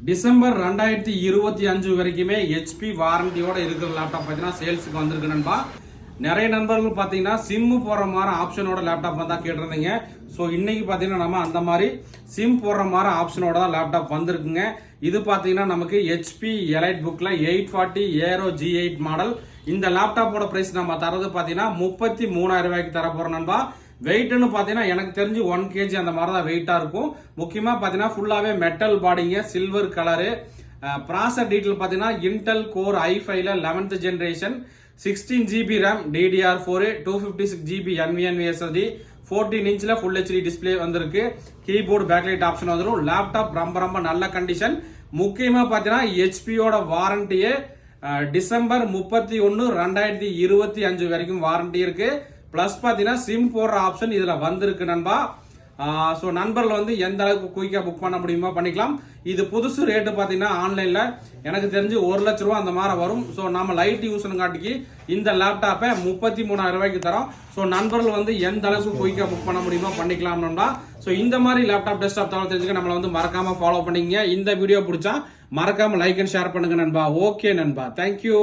December 2025 வரைக்குமே HP வாரண்டியோட இருக்கிற laptop பார்த்தீங்கன்னா சேல்ஸுக்கு வந்திருக்கு நண்பா. நிறைய நண்பர்கள் பார்த்தீங்கன்னா சிம்மு போடுற மாதிரி ஆப்ஷனோட லேப்டாப் தான் கேட்டிருந்தீங்க. ஸோ இன்னைக்கு பார்த்தீங்கன்னா நம்ம அந்த மாதிரி சிம் போடுற மாதிரி ஆப்ஷனோட தான் லேப்டாப் வந்திருக்குங்க. இது பார்த்தீங்கன்னா நமக்கு ஹெச்பி எலைட் புக்கில் 840 ஏரோ G8 மாடல். இந்த லேப்டாப்போட பிரைஸ் நம்ம தரது பார்த்தீங்கன்னா 33,000 ரூபாய்க்கு தர போறோம் நண்பா. வெயிட்னு பார்த்தீங்கன்னா எனக்கு தெரிஞ்சு 1 kg அந்த மாதிரி தான் வெயிட்டா இருக்கும். முக்கியமாக பார்த்தீங்கன்னா ஃபுல்லாகவே மெட்டல் பாடிங்க, சில்வர் கலரு. ப்ராசர் டீட்டெயில் பார்த்தீங்கன்னா இன்டெல் கோர் i5ல 11th generation, 16 GB RAM, DDR4, 256 GB NVMe SSD, 14 இன்ச்ல ஃபுல் HD டிஸ்பிளே வந்திருக்கு. கீபோர்டு பேக்லைட் ஆப்ஷன் வந்துடும். லேப்டாப் ரொம்ப நல்ல கண்டிஷன். முக்கியமா பார்த்தீங்கன்னா ஹெச்பியோட வாரண்டியே டிசம்பர் 31, 2025 வரைக்கும் வாரண்டி இருக்கு. பிளஸ் பாத்தீங்கன்னா சிம் போடுற ஆப்ஷன் இதுல வந்திருக்கு நண்பா. ஸோ நண்பர்கள் வந்து எந்த அளவுக்கு குயிக்கா புக் பண்ண முடியுமோ பண்ணிக்கலாம். இது புதுசு ரேட்டு பாத்தீங்கன்னா ஆன்லைன்ல எனக்கு தெரிஞ்சு 1 லட்ச ரூபா அந்த மாதிரி வரும். ஸோ நம்ம லைட் யூஸ்னுங்காட்டிக்கு இந்த லேப்டாப்பை 33,000 ரூபாய்க்கு தரோம். ஸோ நண்பர்கள் வந்து எந்த அளவுக்கு குயிக்கா புக் பண்ண முடியுமோ பண்ணிக்கலாம் நண்பா. ஸோ இந்த மாதிரி லேப்டாப் டெஸ்க்டாப் தகவல் தெரிஞ்சுக்க நம்மளை வந்து மறக்காம ஃபாலோ பண்ணிக்கங்க. இந்த வீடியோ பிடிச்சா மறக்காம லைக் அண்ட் ஷேர் பண்ணுங்க நண்பா. ஓகே நண்பா, தேங்க்யூ.